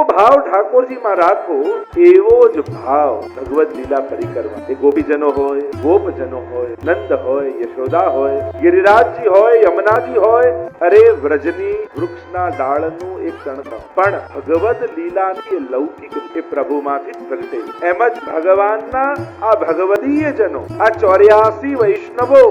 ભાવ ઠાકોરજીમાં રાખો એવો જ ભાવ ભગવદ લીલા પરિક્રમા, એ ગોપીજનો હોય, ગોપજનો હોય, નંદ હોય, યશોદા હોય, ગિરિરાજજી હોય, યમુનાજી હોય, અરે વ્રજની વૃક્ષના ડાળનું એક તણખમ પણ ભગવદ લીલાની લૌકિક એ પ્રભુમાંથી જ પ્રગટે. એમ જ ભગવાનના આ ભગવદીય જનો, આ 84 વૈષ્ણવો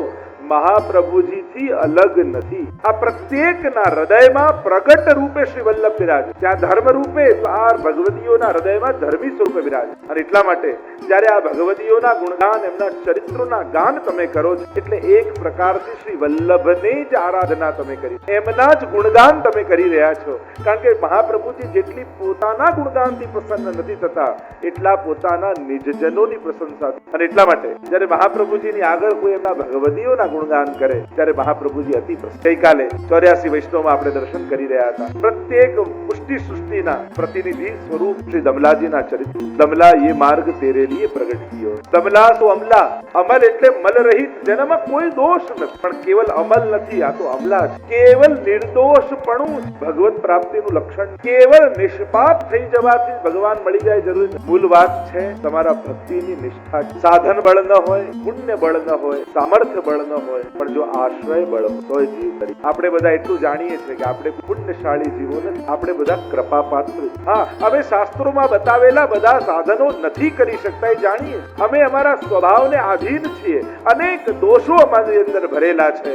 મહાપ્રભુજીથી અલગ નથી. આ પ્રત્યેકના હૃદયમાં પ્રગટ રૂપે શ્રી વલ્લભ બિરાજ, ત્યાં ધર્મ રૂપે આ ભગવદીઓના હૃદયમાં ધર્મી સ્વરૂપે બિરાજ. અને એટલા માટે જ્યારે આ ભગવદીઓના ગુણગાન, એમના ચરિત્રોના ગાન તમે કરો છો એટલે એક પ્રકારથી શ્રી વલ્લભને જ આરાધના તમે કરી, એમના જ ગુણગાન તમે કરી રહ્યા છો. કારણ કે મહાપ્રભુજી જેટલી પોતાના ગુણગાનથી પ્રસન્ન નથી થતા એટલા પોતાના નિજજનોની પ્રશંસા. અને એટલા માટે જ્યારે મહાપ્રભુજીની આગળ કોઈ એમના ભગવદીઓના ગુણગાન કરે ત્યારે મહાપ્રભુજી અતિ પ્રસન્ન. ગઈકાલે 84 વૈષ્ણવમાં આપણે દર્શન કરી રહ્યા હતા. પ્રત્યેક પુષ્ટિ સૃષ્ટિના પ્રતિનિધિ સ્વરૂપ શ્રી દમલાજીના ચરિત્ર. દમલા ये मार्ग तेरे लिए प्रगट कियो. દમલા તો અમલા, અમલ એટલે મલ રહિત, જેનામાં કોઈ દોષ નથી. પણ કેવલ અમલ નથી, આ તો અમલા છે. કેવલ નિર્દોષપણું ભગવત પ્રાપ્તિનું લક્ષણ. કેવલ નિષ્પાપ થઈ જવાથી ભગવાન મળી જાય જરૂરી નથી. મૂળ વાત છે તમારા ભક્તિની નિષ્ઠા. સાધન બળ ન હોય, પુણ્ય બળ ન હોય, સામર્થ્ય બળ ન હોય, પણ જો આશ્રય બળ હોય જીવ કરી. આપણે બધા એટલું જાણીએ છીએ કે આપણે પુણ્યશાળી જીવો નથી, આપણે બધા કૃપાપાત્ર. હા, હવે શાસ્ત્રોમાં બતાવેલા બધા સાધનો નથી કરી શકતા એ જાણીએ. અમે અમારા સ્વભાવને આધીન છીએ, અનેક દોષો અમારી અંદર ભરેલા છે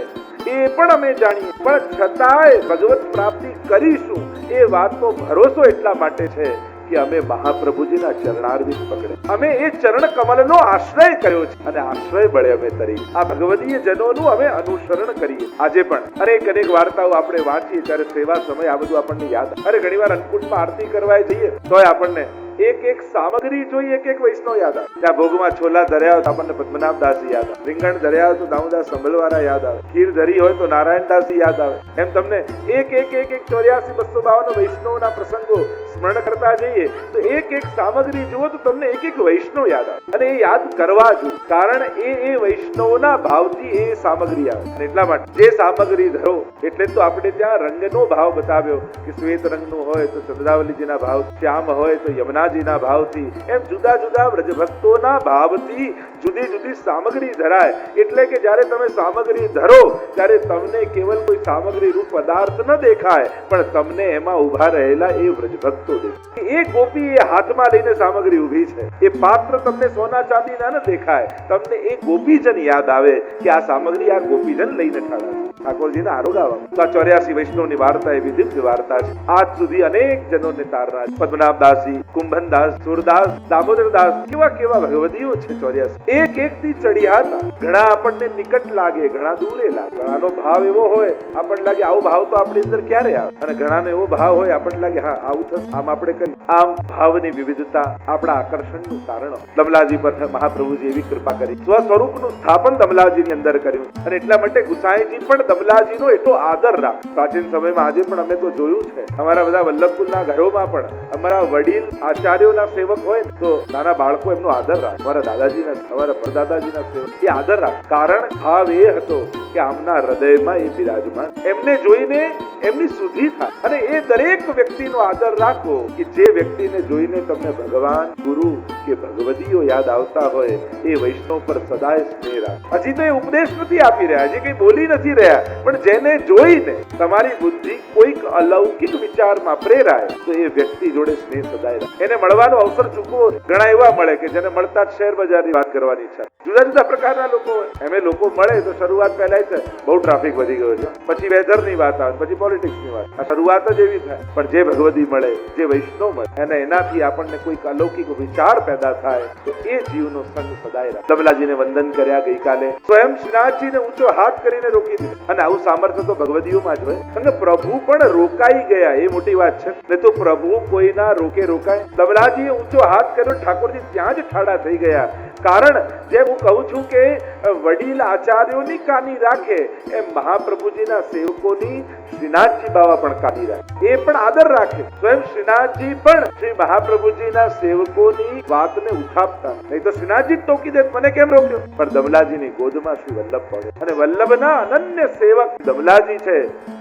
એ પણ અમે જાણીએ. પણ છતાંય ભગવત પ્રાપ્તિ કરીશું એ વાતનો ભરોસો એટલા માટે છે કે અમે મહાપ્રભુજીના ચરણારવિંદ પકડે, અમે એ ચરણ કમલનો આશ્રય કર્યો છે અને આશ્રય બળે અમે તરી આ ભગવદીય જનોનું અમે અનુસરણ કરીએ. આજે પણ અનેક વાર્તાઓ આપણે વાંચીએ ત્યારે સેવા સમય આ બધું આપણને યાદ. અરે ઘણીવાર અન્નકૂટમાં આરતી કરવા જઈએ તોય આપણને એક સામગ્રી જોઈએ, એક વૈષ્ણવ યાદ આવે. ત્યાં ભોગમાં છોલા ધર્યા હોય તો આપણને પદ્મનાભદાસજી યાદ આવે, રીંગણ ધર્યા હોય તો દામોદાસ સંભલવાળા યાદ આવે, ખીર ધરી હોય તો નારાયણદાસજી યાદ આવે. એમ તમને એક 84 252 વૈષ્ણવના પ્રસંગો સ્મરણ કરતા જઈએ તો એક સામગ્રી જુઓ તો તમને એક વૈષ્ણવ યાદ આવે. અને એ યાદ કરવા જોઈએ, કારણ એ વૈષ્ણવના ભાવથી એ સામગ્રી આવે. અને એટલા માટે જે સામગ્રી ધરો એટલે તો આપણે ત્યાં રંગનો ભાવ બતાવ્યો કે શ્વેત રંગનું હોય તો ચંદ્રાવલીજીના ભાવ, શ્યામ હોય તો યમુનાજીના ભાવથી, એમ જુદા જુદા વ્રજભક્તોના ભાવથી જુદી જુદી સામગ્રી ધરાય. એટલે કે જ્યારે તમે સામગ્રી ધરો ત્યારે તમને કેવલ કોઈ સામગ્રી રૂપ પદાર્થ ન દેખાય, પણ તમને એમાં ઉભા રહેલા એ વ્રજભક્તો દેખાય. એ ગોપી એ હાથમાં લઈને સામગ્રી ઉભી છે, એ પાત્ર તમને સોના ચાંદીના ન દેખાય, તમને એ ગોપીજન યાદ આવે કે આ સામગ્રી આ ગોપીજન લઈને ઠાડા છે. ઠાકોરજીના આરોગાવા. તો આ 84 વૈષ્ણવની વાર્તા એવી દિવ્ય વાર્તા છે. આજ સુધી અનેક જનોને તારનાર પદ્મનાભદાસજી, કુંભનદાસ, સુરદાસ, દામોદરદાસ, કેવા ભગવદીઓ છે 84. એક થી ચડિયા હતા. ઘણા આપણને નિકટ લાગે, ઘણા દૂરે લાગે. ઘણાનો ભાવ એવો હોય આપણને લાગે આવો ભાવ તો આપણી અંદર ક્યારે આવે, અને ઘણાનો એવો ભાવ હોય આપણને લાગે હા આવું થશે, આમ આપણે કરી. આમ ભાવની વિવિધતા આપણા આકર્ષણનું કારણ. દમલાજી પર મહાપ્રભુજી એવી કૃપા કરી, સ્વસ્વરૂપનું સ્થાપન દમલાજીની અંદર કર્યું. અને એટલા માટે ગુસાઈજી પણ દમલાજીનો એટલો આદર રાખ. પ્રાચીન સમયમાં આજે પણ અમે તો જોયું છે, અમારા બધા વલ્લભકુલના ઘરોમાં પણ અમારા વડીલ આચાર્યોના સેવક હોય તો નાના બાળકો એમનો આદર રાખ. અમારા દાદાજીના, અમારા પરદાદાજીના સેવક એ આદર રાખ. કારણ ભાવ એ હતો કે આમના હૃદયમાં એ બિરાજમાન, એમને જોઈને એમની સુધી થાય. અને એ દરેક વ્યક્તિનો આદર રાખો કે જે વ્યક્તિને જોઈને તમને ભગવાન, ગુરુ કે ભગવદીઓ યાદ આવતા હોય એ વૈષ્ણવ પર સદાય સ્નેહ રાખ. હજી તો એ ઉપદેશ નથી આપી રહ્યા, હજી કઈ બોલી નથી રહ્યા, પણ જેને જોઈને તમારી બુદ્ધિ કોઈક અલૌકિક વિચારમાં પ્રેરાય તો એ વ્યક્તિ જોડે સ્નેહ સદાય રાખ. એને મળવાનો અવસર ચૂકવો. ઘણા એવા મળે કે જેને મળતા જ શેર બજારની વાત કરવાની ઈચ્છા. જુદા જુદા પ્રકારના લોકો હોય. એમે લોકો મળે તો શરૂઆત પહેલા છે બહુ ટ્રાફિક વધી ગયો છે, પછી વેધરની વાત આવે, પછી પોલિટિક્સની વાત. આ શરૂઆત જ એવી થાય. પણ જે ભગવદી મળે, જે વૈષ્ણવ મળે અને એનાથી આપણને કોઈક અલૌકિક વિચાર પેદા થાય તો એ જીવનો સંગ સદાય રાખે. દમલાજીને વંદન કર્યા ગઈકાલે. સ્વયં શ્રીનાથજીને ઊંચો હાથ કરીને રોકી દીધો. અને આવું સામર્થ્ય તો ભગવદીઓમાં જ હોય. અને પ્રભુ પણ રોકાઈ ગયા, એ મોટી વાત છે. ને તો પ્રભુ કોઈના રોકે રોકાય. દમલાજીએ ઊંચો હાથ કર્યો, ઠાકોરજી ત્યાં જ ઠાડા થઈ ગયા. કારણ જેમ હું કહું છું કે વડીલ આચાર્યોની કાની રાખે એમ મહાપ્રભુજીના સેવકોની શ્રીનાથજી બાવા પણ કાની રાખે, એ પણ આદર રાખે. સ્વયં શ્રીનાથજી પણ શ્રી મહાપ્રભુજીના સેવકોની વાતને ઉઠાવતા, નહીં તો શ્રીનાથજી જ ટોકી દે મને કેમ રોક્યો. પણ દમલાજીની ગોદમાં શ્રી વલ્લભ પડે અને વલ્લભના અનન્ય સેવક દમલાજી છે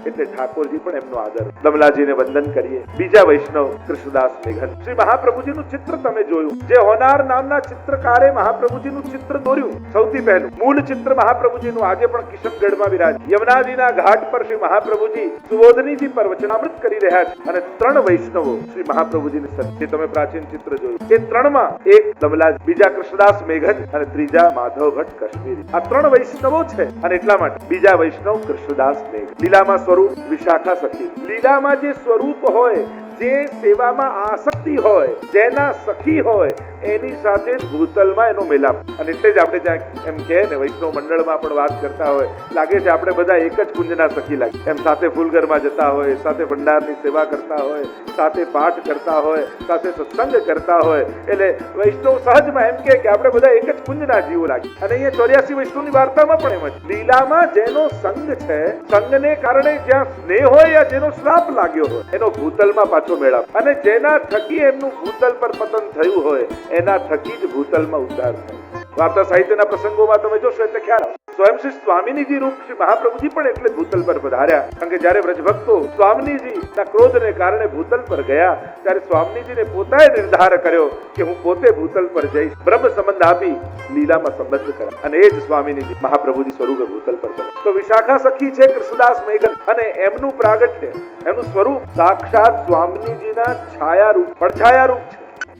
એટલે ઠાકોરજી પણ એમનો આદર. દમલાજીને વંદન કરીએ. બીજા વૈષ્ણવ કૃષ્ણદાસ મેઘન. શ્રી મહાપ્રભુજીનું ચિત્ર તમે જોયું, જે હોનાર નામના ચિત્રકારે મહાપ્રભુજીનું ચિત્ર દોર્યું. સૌથી પહેલું મૂળ ચિત્ર મહાપ્રભુજીનું આજે પણ કિશનગઢમાં વિરાજ. યમુનાજીના ઘાટ પર શ્રી મહાપ્રભુજી સુબોધનીજી પર વચનામૃત કરી રહ્યા છે અને ત્રણ વૈષ્ણવો શ્રી મહાપ્રભુજીની સાથે તમે પ્રાચીન ચિત્ર જોયું. એ ત્રણમાં એક દમલાજ, બીજા કૃષ્ણદાસ મેઘન અને ત્રીજા માધવ ભટ્ટ કાશ્મીરી. આ ત્રણ વૈષ્ણવો છે અને એટલા માટે બીજા વૈષ્ણવ કૃષ્ણદાસ મેઘન. લીલામાં સ્વરૂપ વિશાખા સખી. લીલામાં જે સ્વરૂપ હોય, જે સેવામાં આસક્તિ હોય, જેના સખી હોય, એની સાથે ભૂતલમાં એનો મેલાપ. અને એટલે જ આપણે ત્યાં એમ કહે ને, વૈષ્ણવ મંડળમાં પણ વાત કરતા હોય, લાગે છે આપણે બધા એક જ કુંજના સખી લાગે. એમ સાથે ફૂલઘરમાં જતા હોય, સાથે ભંડારની સેવા કરતા હોય, સાથે પાઠ કરતા હોય, સાથે સત્સંગ કરતા હોય, એટલે વૈષ્ણવ સહજમાં એમ કે આપણે બધા એક જ કુંજના જીવો લાગે. અને અહીંયા 84 વૈષ્ણવની વાર્તામાં પણ એમ જ લીલામાં જેનો સંગ છે, સંગને કારણે જ્યાં સ્નેહ હોય યા જેનો શ્રાપ લાગ્યો હોય, એનો ભૂતલમાં પાછો મેળાપ. અને જેના થકી એમનું ભૂતલ પર પતન થયું હોય, એના થકી જ ભૂતલમાં ઉદ્ધાર થાય. વાર્તા સાહિત્યના પ્રસંગોમાં તમે જોશો એટલે ખ્યાલ આવે. સ્વયં શ્રી સ્વામિનીજી રૂપ શ્રી મહાપ્રભુજી પણ એટલે ભૂતલ પર પધાર્યા. કારણ કે જયારે વ્રજભક્તો સ્વામિનીજીના ક્રોધને કારણે ભૂતલ પર ગયા, ત્યારે સ્વામિનીજીને પોતાએ નિર્ધાર કર્યો કે હું પોતે ભૂતલ પર જઈશ, બ્રહ્મ સંબંધ આપી લીલામાં સંબંધ કરા. અને એ જ સ્વામિનીજી મહાપ્રભુજી સ્વરૂપે ભૂતલ પર ગયા. તો વિશાખા સખી છે કૃષ્ણદાસ મેઘન, અને એમનું પ્રાગટ્ય, એમનું સ્વરૂપ સાક્ષાત સ્વામિનીજીના છાયા રૂપ, પડછાયા રૂપ છે.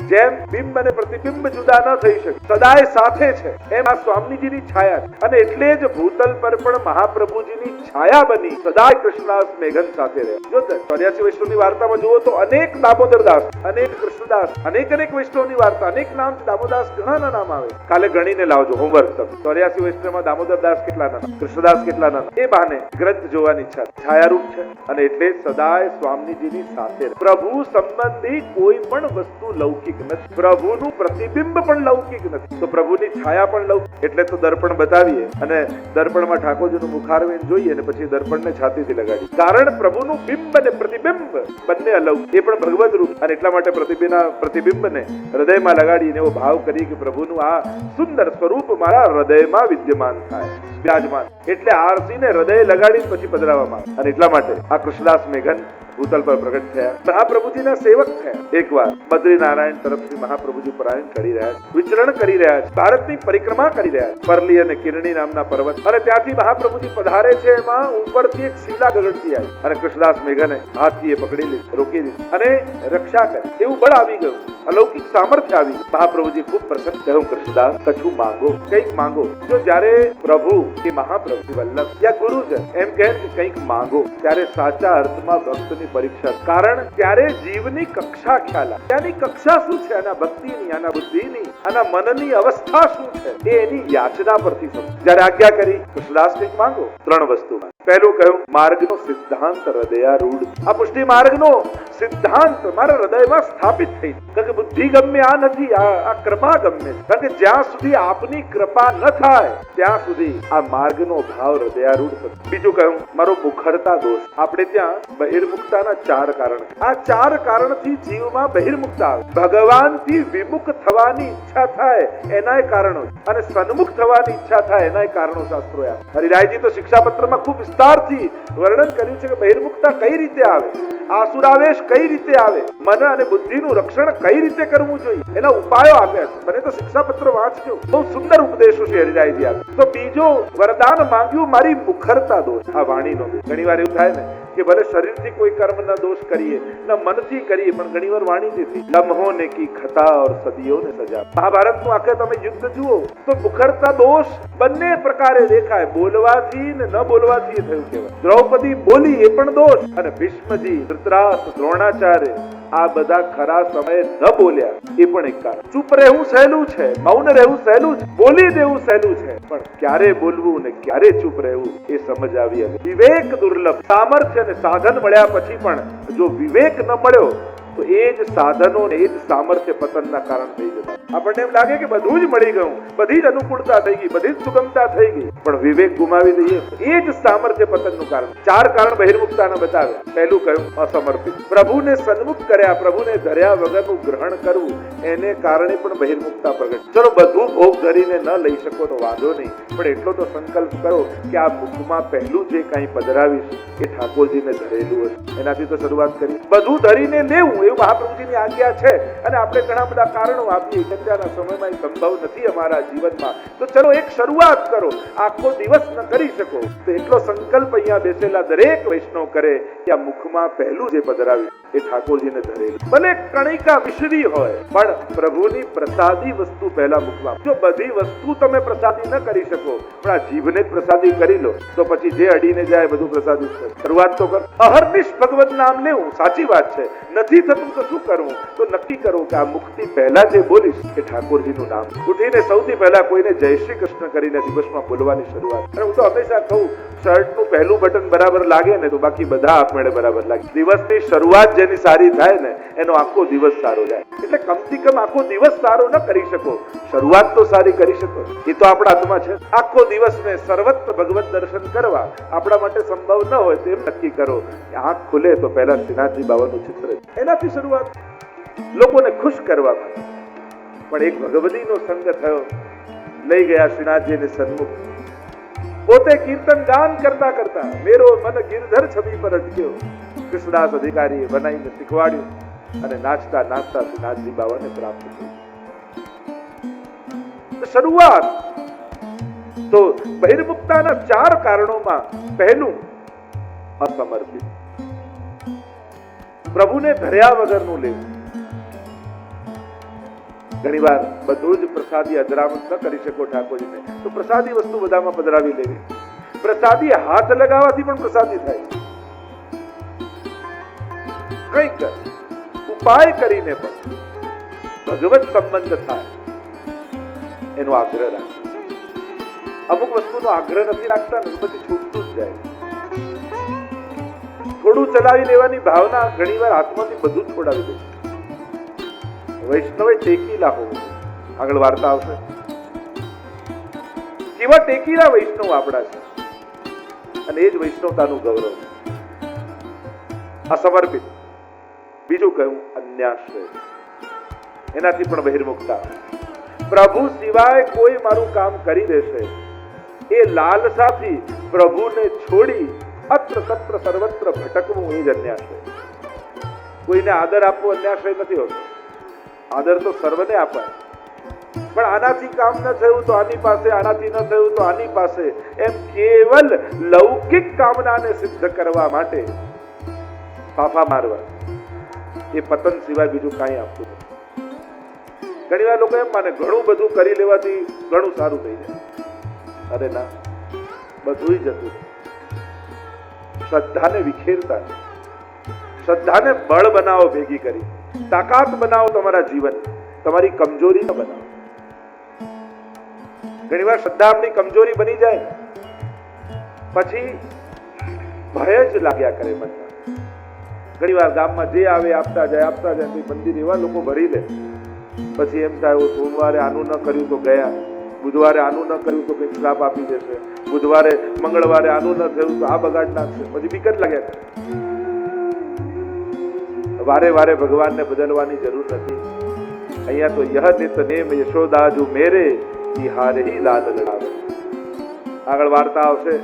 જેમ બિંબ અને પ્રતિબિંબ જુદા ન થઈ શકે, સદાય સાથે છે, એમ આ સ્વામીજીની છાયા છે. અને એટલે જ ભૂતલ પર પણ મહાપ્રભુજીની છાયા બની સદાય કૃષ્ણદાસ મેઘન સાથે રહે. જો 84 વૈષ્ણવની વાર્તામાં જુઓ તો અનેક દામોદરદાસ, અનેક કૃષ્ણદાસ, અનેક વૈષ્ણવની વાર્તા, અનેક નામ છે. દામોદાસ ઘણાના નામ આવે. કાલે ગણીને લાવજો હોમવર્ક તમે. 84 વૈષ્ણવમાં દામોદરદાસ કેટલા નામ, કૃષ્ણદાસ કેટલા નામ, એ બહાને ગ્રંથ જોવાની ઈચ્છા. છાયારૂપ છે અને એટલે સદાય સ્વામીજીની સાથે. પ્રભુ સંબંધી કોઈ પણ વસ્તુ લૌકિક નથી, પ્રભુનું પ્રતિબિંબ પણ લૌકિક નથી, તો પ્રભુની છાયા પણ લૌકિક. એટલે તો દર્પણ બતાવીએ અને દર્પણમાં ઠાકોરજીનું મુખારવિંદ જોઈએ અને પછી દર્પણને છાતીથી લગાડીએ. કારણ પ્રભુનું બિંબ અને પ્રતિબિંબ બંને અલૌકિક, એ પણ ભગવદ રૂપ. અને એટલા માટે પ્રતિબિંબને હૃદયમાં લગાડીને એવો ભાવ કરી કે પ્રભુનું આ સુંદર સ્વરૂપ મારા હૃદયમાં વિદ્યમાન થાય, વિરાજમાન. એટલે આરસીને હૃદય લગાડી પછી પધરાવવામાં આવે. અને એટલા માટે આ કૃષ્ણદાસ મેઘન ભૂતલ પર પ્રગટ થયા, મહાપ્રભુજીના સેવક થયા. એકવાર બદ્રીનારાયણ તરફથી મહાપ્રભુજી પરાયણ કરી રહ્યા છે, વિચરણ કરી રહ્યા છે, ભારતની પરિક્રમા કરી રહ્યા છે, પરલી અને કિરણી નામના પર્વત. અને ત્યાંથી મહાપ્રભુજી પધારે છે, એમાં ઉપરથી એક શિલા ગગડતી આવી અને કૃષ્ણદાસ મેઘને હાથથી પકડી લીધી, રોકી દીધી અને રક્ષા કરી. એવું બળ આવી ગયું, અલૌકિક સામર્થ્ય આવી. મહાપ્રભુજી ખૂબ પ્રસન્ન થયું. કૃષ્ણદાસ કછું માંગો, કંઈક માંગો. જો જયારે પ્રભુ કે મહાપ્રભુ વલ્લભ યા ગુરુજન એમ કહે કે કંઈક માંગો, ત્યારે સાચા અર્થમાં ભક્તની પરીક્ષા. કારણ ત્યારે જીવની કક્ષા ખ્યાલ આવે. ત્યાંની કક્ષા શું છે, આના ભક્તિની, આના બુદ્ધિની, આના મનની અવસ્થા શું છે, એ એની યાચના પરથી સમજ. જયારે આજ્ઞા કરી કૃષ્ણદાસ કંઈક માંગો, ત્રણ વસ્તુમાં. પહેલું કહ્યું માર્ગનો સિદ્ધાંત હૃદયારૂઢ. આ પુષ્ટિ માર્ગનો સિદ્ધાંત મારા હૃદયમાં સ્થાપિત થઈ. કારણ કે બુદ્ધિ ગમ્ય આ નથી, આ કૃપા ગમ્ય. કારણ કે જ્યાં સુધી આપની કૃપા ન થાય ત્યાં સુધી આ માર્ગનો ભાવ હૃદયારૂઢ થશે. બીજું કહ્યું મારો મુખરતા દોષ. આપણે ત્યાં બહિર્મુખતાના 4 કારણ. આ 4 કારણથી જીવમાં બહિર્મુખતા આવે. ભગવાનથી વિમુખ થવાની ઈચ્છા થાય એનાય કારણો, અને સન્મુખ થવાની ઈચ્છા થાય એનાય કારણો શાસ્ત્રો આપે. હરિરાયજી તો શિક્ષાપત્રમાં ખૂબ વિસ્તારથી વર્ણન કર્યું છે કે બહિર્મુખતા કઈ રીતે આવે, આસુરાવેશ કઈ રીતે આવે, મન અને બુદ્ધિનું રક્ષણ કઈ રીતે કરવું જોઈએ, એના ઉપાયો આપ્યા છે. મને તો શિક્ષાપત્ર વાંચજો, બહુ સુંદર ઉપદેશો છે હરિરાયજી આપે. તો બીજો વરદાન માંગ્યું મારી મુખરતા દોષ. આ વાણીનો ઘણી વાર એવું થાય ને કે ભલે શરીરથી કોઈ કર્મના દોષ કરીએ, ના મનથી કરીએ, પણ ઘણી વાર વાણીથી. લમ્હોને કી ખતા ઓર સદીઓને સજા. મહાભારતનું આખે તમે યુદ્ધ જુઓ તો મુખરતા દોષ બંને પ્રકારે દેખાય. બોલવાથી ને ન બોલવાથી થયું કહેવાય. દ્રૌપદી બોલી એ પણ દોષ, અને ભીષ્મજી, ધૃતરાષ્ટ્ર, દ્રોણાચાર્ય આ બધા ખરા સમયે ન બોલ્યા એ પણ એક કારણ. ચૂપ રહેવું સહેલું છે, મૌન રહેવું સહેલું છે, બોલી દેવું સહેલું છે, પણ ક્યારે બોલવું ને ક્યારે ચૂપ રહેવું એ સમજ આવી. વિવેક દુર્લભ. સામર્થ્ય અને સાધન મળ્યા પછી પણ જો વિવેક ન મળ્યો તો એ જ સાધનો ને એ જ સામર્થ્ય પતનના કારણ થઈ જતા. આપણને એમ લાગે કે બધું જ મળી ગયું, બધી જ અનુકૂળતા થઈ ગઈ, બધી જ સુગમતા થઈ ગઈ, પણ વિવેક ગુમાવી દઈએ એ જ સામર્થ્ય પતનનું કારણ. 4 કારણ બહિર્મુક્તાના બતાવ્યા. પહેલું કયું? અસમર્પિત. પ્રભુને સન્મુખ કર્યા, પ્રભુને ધર્યા વગરનું ગ્રહણ કરવું, એને કારણે પણ બહિર્મુક્તા પ્રગટ. ચલો બધું ભોગ ધરીને ન લઈ શકો તો વાંધો નહીં, પણ એટલો તો સંકલ્પ કરો કે આ મુખમાં પહેલું જે કાંઈ પધરાવીશ એ ઠાકોરજીને ધરેલું હશે. એનાથી તો શરૂઆત કરી. બધું ધરીને લેવું એવું મહાપ્રભુજીની આજ્ઞા છે, અને આપણે ઘણા બધા કારણો આપીએ કે અત્યારના સમયમાં એ સંભવ નથી અમારા જીવનમાં, તો ચલો એક શરૂઆત કરો. આખો દિવસ ન કરી શકો તો એટલો સંકલ્પ અહીંયા બેસેલા દરેક વૈષ્ણવ કરે કે આ મુખમાં પહેલું જે પધરાવ્યું એ ઠાકોરજીને ધરેલું. ભલે કણિકા વિસરી હોય, પણ પ્રભુની પ્રસાદી વસ્તુ પહેલા મુખમાં. જો બધી વસ્તુ તમે પ્રસાદી ન કરી શકો, પણ આ જીભને જ પ્રસાદી કરી લો, તો પછી જે અડીને જાય બધું પ્રસાદી છે. શરૂઆત તો કર. અહર્નિશ ભગવત નામ લેવું, સાચી વાત છે. નથી થતું તો શું કરવું? તો નક્કી કરો કે આ મુક્તિ પહેલા જે બોલીશ એ ઠાકોરજીનું નામ. ઉઠીને સૌથી પહેલા કોઈને જય શ્રી કૃષ્ણ કરીને દિવસમાં બોલવાની શરૂઆત. અને હું તો હંમેશા કહું, શર્ટનું પહેલું બટન બરાબર લાગે ને તો બાકી બધા આપમેળે બરાબર લાગે. દિવસની શરૂઆત જેની સારી થાય ને એનો આખો દિવસ સારો જાય. એટલે કમથી કમ આખો દિવસ સારો ન કરી શકો, શરૂઆત તો સારી કરી શકો. એ તો આપણા હાથમાં છે. આખો દિવસને સર્વત્ર ભગવત દર્શન કરવા આપણા માટે સંભવ ન હોય તેમ નક્કી કરો. આંખ ખુલે તો પહેલા શ્રીનાથજી બાવાનું ચિત્ર, એનાથી શરૂઆત. લોકોને ખુશ કરવા માટે. પણ એક ભગવતીનો સંગ થયો, લઈ ગયા શ્રીનાથજીને સન્મુખ. પોતે કીર્તન ગાન કરતા કરતા મેરો મન ગિરધર છબી પર અટક્યો. કૃષ્ણદાસ અધિકારીએ બનાવીને શીખવાડ્યું અને નાચતા નાચતા શ્રીનાથજી બાવાને પ્રાપ્ત થયું. શરૂઆત તો બહિર્મુક્તાના 4 કારણોમાં પહેલું અસમર્પિત. પ્રભુને ધર્યા વગરનું લેવું. ઘણી વાર બધું જ પ્રસાદી અજરામત ન કરી શકો ઠાકોરજીને, તો પ્રસાદી વસ્તુ બધામાં પધરાવી લેવી. પ્રસાદી હાથ લગાવવાથી પણ પ્રસાદી થાય. કંઈક ઉપાય કરીને પણ ભગવત સંબંધ થાય એનો આગ્રહ રાખે. અમુક વસ્તુનો આગ્રહ નથી રાખતા ને પછી છૂટતું જ જાય. થોડું ચલાવી લેવાની ભાવના ઘણી વાર હાથમાંથી બધું જ છોડાવી દે. વૈષ્ણવે ટેકીલા હોવું. આગળ વાર્તા આવશે. કેવા ટેકીલા વૈષ્ણવ આપણા છે, અને એ જ વૈષ્ણવતાનું ગૌરવ. અસમર્પિત. બીજું કયું? અન્યાશ્રય. એનાથી પણ બહિર્મુક્તા. પ્રભુ સિવાય કોઈ મારું કામ કરી દેશે એ લાલસાથી પ્રભુને છોડી અત્ર તત્ર સર્વત્ર ભટકવું એ જ અન્યાશ્રય. કોઈને આદર આપવો અન્યાશ્રય નથી હોતો. આદર તો સર્વને અપાય, પણ આનાથી કામ ન થયું તો આની પાસે, આનાથી ન થયું તો આની પાસે, એમ કેવલ લૌકિક કામનાને સિદ્ધ કરવા માટે ફાફા મારવા, એ પતન સિવાય બીજું કાંઈ આપતું નથી. ઘણી વાર લોકો એમ માને ઘણું બધું કરી લેવાથી ઘણું સારું થઈ જાય. અરે ના, બધું જતું. શ્રદ્ધાને વિખેરતા, શ્રદ્ધાને બળ બનાવો, ભેગી કરી તાકાત બનાવો તમારા જીવન, તમારી કમજોરી ન બનાવો. ઘણી વાર શ્રદ્ધા આપણી કમજોરી બની જાય પછી ભય જ લાગ્યા કરે મનમાં. ઘણી વાર ગામમાં જે આવે આપતા જાય, મંદિર એવા લોકો ભરી લે, પછી એમ થાય સોમવારે આનું ન કર્યું તો ગયા, બુધવારે આનું ન કર્યું તો કંઈક શ્રાપ આપી દેશે, બુધવારે મંગળવારે આનું ન થયું તો આ બગાડ નાખશે, પછી વિકટ લાગ્યા કરે. વારે વારે ભગવાનને બદલવાની જરૂર નથી. અહીંયા તો યહ નિત નેમ યશોદાજુ મેરે તિહારે હી લાલ લડાવે. આગળ વાર્તા આવશે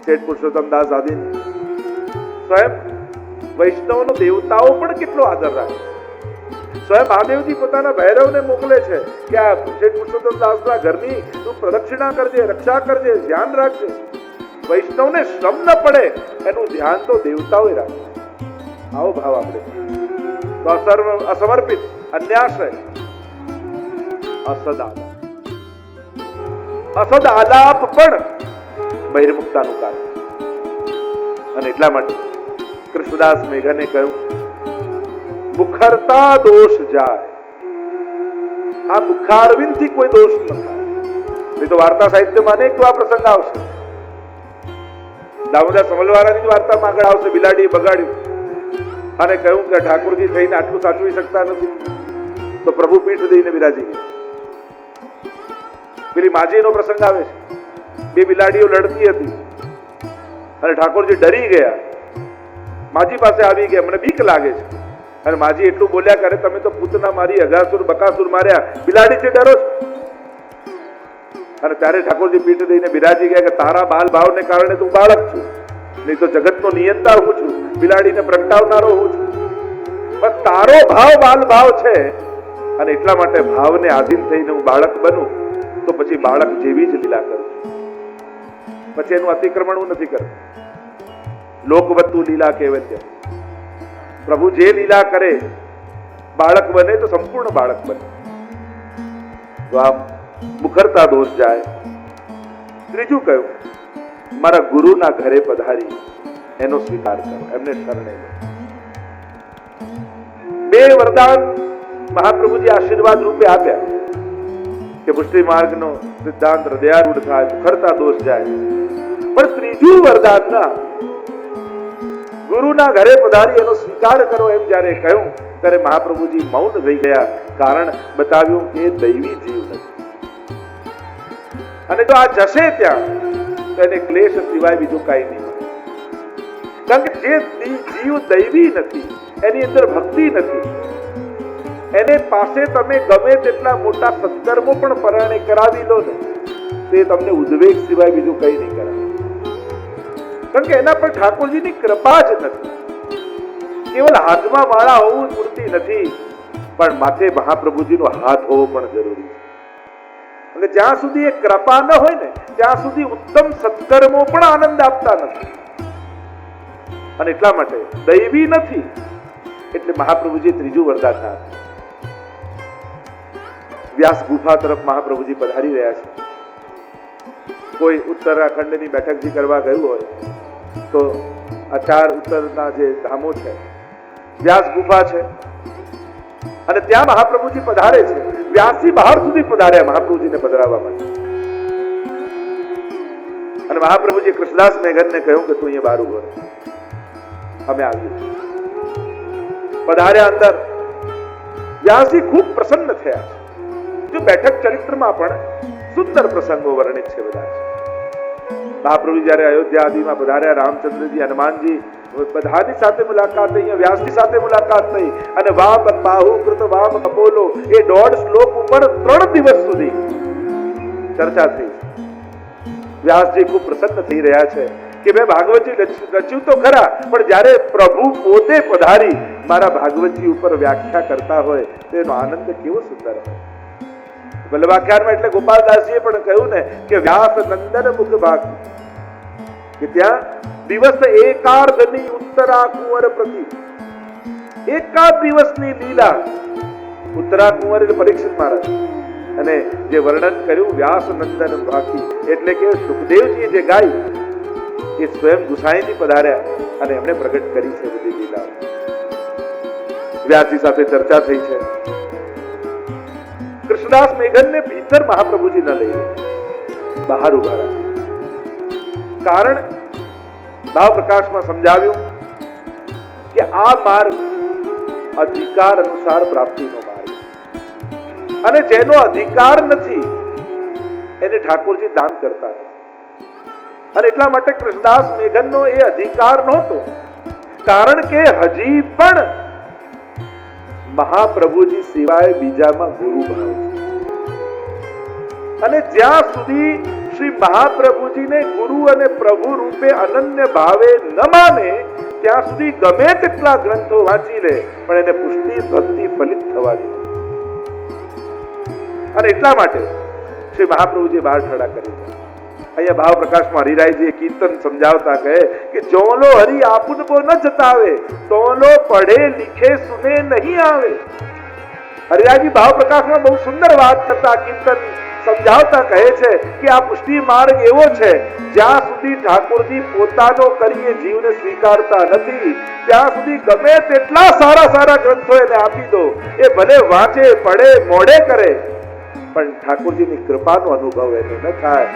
શેઠ પુરુષોત્તમ દાસ આદિની. સ્વયં વૈષ્ણવનો દેવતાઓ પણ કેટલો આદર રાખે. સ્વયં મહાદેવજી પોતાના ભૈરવને મોકલે છે કે આ શેઠ પુરુષોત્તમ દાસના ઘરની તું પ્રદક્ષિણા કરજે, રક્ષા કરજે, ધ્યાન રાખજે. વૈષ્ણવને શ્રમ ન પડે એનું ધ્યાન તો દેવતાઓએ રાખે. આવો ભાવ આપણે તો અસમર્પિત, અન્યાશ્રય, અસદ આલાપ પણ બહિર્મુક્તાનું કારણ. અને એટલા માટે કૃષ્ણદાસ મેઘને કહ્યું, મુખરતા દોષ જાય. આ મુખારવિંદ થી કોઈ દોષ ન થાય. એ તો વાર્તા સાહિત્યમાં અનેક આ પ્રસંગ આવશે. દામોદર સમલવાળાની વાર્તામાં આગળ આવશે, બિલાડી બગાડ્યું. અને કહ્યું કે ઠાકોરજી થઈને આટલું સાચવી શકતા નથી, તો પ્રભુ પીઠ દઈને બિરાજી ગયા. પેલી માજીનો પ્રસંગ આવે છે. બે બિલાડીઓ લડતી હતી અને ઠાકોરજી ડરી ગયા, માજી પાસે આવી ગયા, મને બીક લાગે છે. અને માજી એટલું બોલ્યા કરે, તમે તો પૂતના મારી, અઘાસુર બકાસુર માર્યા, બિલાડીથી ડરો છો? અને ત્યારે ઠાકોરજી પીઠ દઈને બિરાજી ગયા કે તારા બાલ ભાવને કારણે તું બાળક છું, નહીં તો જગતનો નિયંતા હું છું, બિલાડીને પ્રગટાવનારો હું છું. પણ તારો ભાવ બાલ ભાવ છે અને એટલા માટે ભાવને આધીન થઈને હું બાળક બનું, તો પછી બાળક જેવી જ લીલા કરું છું. પછી એનું અતિક્રમણ હું નથી કરતો. લોકવત્તુ લીલા કહેવત્ય. પ્રભુ જે લીલા કરે, બાળક બને તો સંપૂર્ણ બાળક બને. તો આમ મુખરતા દોષ જાય. ત્રીજું કહ્યું, મારા ગુરુના ઘરે પધારી એનો સ્વીકાર કરો, એમને શરણે લો. બે વરદાન મહાપ્રભુજી આશીર્વાદ રૂપે આપ્યા કે પુષ્ટિ માર્ગનો સિદ્ધાંત હૃદયારૂઢ થાય, મુખરતા દોષ જાય. પણ ત્રીજું વરદાન ના, ગુરુના ઘરે પધારી એનો સ્વીકાર કરો એમ જ્યારે કહ્યું, ત્યારે મહાપ્રભુજી મૌન રહી ગયા. કારણ બતાવ્યું કે દૈવી જીવ નથી, અને જો આ જશે ત્યાં તો એને ક્લેશ સિવાય બીજું કઈ નહીં મળે. કારણ કે જે જીવ દૈવી નથી, એની અંદર ભક્તિ નથી, એને પાસે તમે ગમે તેટલા મોટા સત્કર્મો પણ પરાણે કરાવી લો ને, તે તમને ઉદ્વેગ સિવાય બીજું કઈ નહીં કરાવે. કારણ કે એના પર ઠાકોરજીની કૃપા જ નથી. કેવલ હાથમાં માળા હોવું પૂરતી નથી, પણ માથે મહાપ્રભુજીનો હાથ હોવો પણ જરૂરી છે. અને જ્યાં સુધી એ કૃપા ન હોય ને, ત્યાં સુધી ઉત્તમ સત્કર્મો પણ આનંદ આપતા નથી. અને એટલા માટે દૈવી નથી એટલે મહાપ્રભુજી ત્રીજું વરદાન આપ્યું. વ્યાસ ગુફા તરફ મહાપ્રભુજી પધારી રહ્યા છે. કોઈ ઉત્તરાખંડની બેઠકજી કરવા ગયું હોય તો આ ચાર ઉત્તરના જે ધામો છે, વ્યાસ ગુફા છે, અને ત્યાં મહાપ્રભુજી પધારે છે. વ્યાસજી બહાર સુધી પધાર્યા મહાપ્રભુજીને પધરાવવા માટે. અને મહાપ્રભુજી કૃષ્ણદાસ મેઘનને કહ્યું કે તું અહીંયા બહાર ઉભો રહે, અમે આવીએ. પધાર્યા અંદર. વ્યાસજી ખૂબ પ્રસન્ન થયા. જો બેઠક ચરિત્રમાં પણ સુંદર પ્રસંગો વર્ણિત છે બધા. મહાપ્રભુ જયારે અયોધ્યા આદિમાં પધાર્યા, રામચંદ્રજી, હનુમાનજી બધાની સાથે મુલાકાત થઈ, વ્યાસજી સાથે મુલાકાત થઈ, અને વામ બાહુ કૃત વામ કપોલો એ 1.5 શ્લોક ઉપર 3 દિવસ સુધી ચર્ચા થઈ. વ્યાસજી ખૂબ પ્રસન્ન થઈ રહ્યા છે કે મેં ભાગવતજી રચ્યું તો ખરા, પણ જ્યારે પ્રભુ પોતે પધારી મારા ભાગવતજી ઉપર વ્યાખ્યા કરતા હોય તેનો આનંદ કેવો સુંદર હોય. વલ્લભાખ્યાનમાં એટલે ગોપાલદાસજીએ પણ કહ્યું ને કે વ્યાસ નંદન મુખ ભાગ, કે ત્યાં દિવસ એકાર્ધની ઉત્તરા કુંવર પ્રતિ, એકાદ દિવસની લીલા. ઉત્તરા કુંવર એટલે પરીક્ષિત મહારાજ, અને જે વર્ણન કર્યું વ્યાસ નંદન ભાગી એટલે કે સુખદેવજીએ જે ગાય એ સ્વયં ગુસાઈજી પધાર્યા અને એમણે પ્રગટ કરી છે બધી લીલાઓ. વ્યાસજી સાથે ચર્ચા થઈ છે. કૃષ્ણદાસ મેઘનને ભીતર મહાપ્રભુજી ન લઈ બહાર ઉભા રહ્યા. કારણ ભાવ પ્રકાશમાં સમજાવ્યું કે આ માર્ગ અધિકાર અનુસાર પ્રાપ્તિનો માર્ગ, અને જેનો અધિકાર નથી એને ઠાકોરજી દાન કરતા નથી. અને એટલા માટે કૃષ્ણદાસ મેઘનનો એ અધિકાર નહોતો, કારણ કે હજી પણ મહાપ્રભુજી સિવાય બીજામાં ગુરુ ભાવ છે. અને જ્યાં સુધી શ્રી મહાપ્રભુજીને ગુરુ અને પ્રભુ રૂપે અનન્ય ભાવે ન માને, ત્યાં સુધી ગમે તેટલા ગ્રંથો વાંચી લે પણ એને પુષ્ટિ ભક્તિ ફલિત થવા દે. અને એટલા માટે શ્રી મહાપ્રભુજી બહાર ઠડા કરી. અહીંયા ભાવ પ્રકાશમાં હરિરાયજી કીર્તન સમજાવતા કહે કે જોલો હરિ આપુન કો ન જતાવે, તોલો પઢે લીખે સુને નહીં આવે. હરિરાયજી ભાવ પ્રકાશમાં બહુ સુંદર વાત કરતા કીર્તન સમજાવતા કહે છે કે આ પુષ્ટિ માર્ગ એવો છે જ્યાં સુધી ઠાકોરજી પોતાનો કરીએ જીવને સ્વીકારતા નથી, ત્યાં સુધી ગમે તેટલા સારા સારા ગ્રંથો એને આપી દો, એ ભલે વાંચે પડે મોઢે કરે, પણ ઠાકોરજીની કૃપાનો અનુભવ એને ન થાય.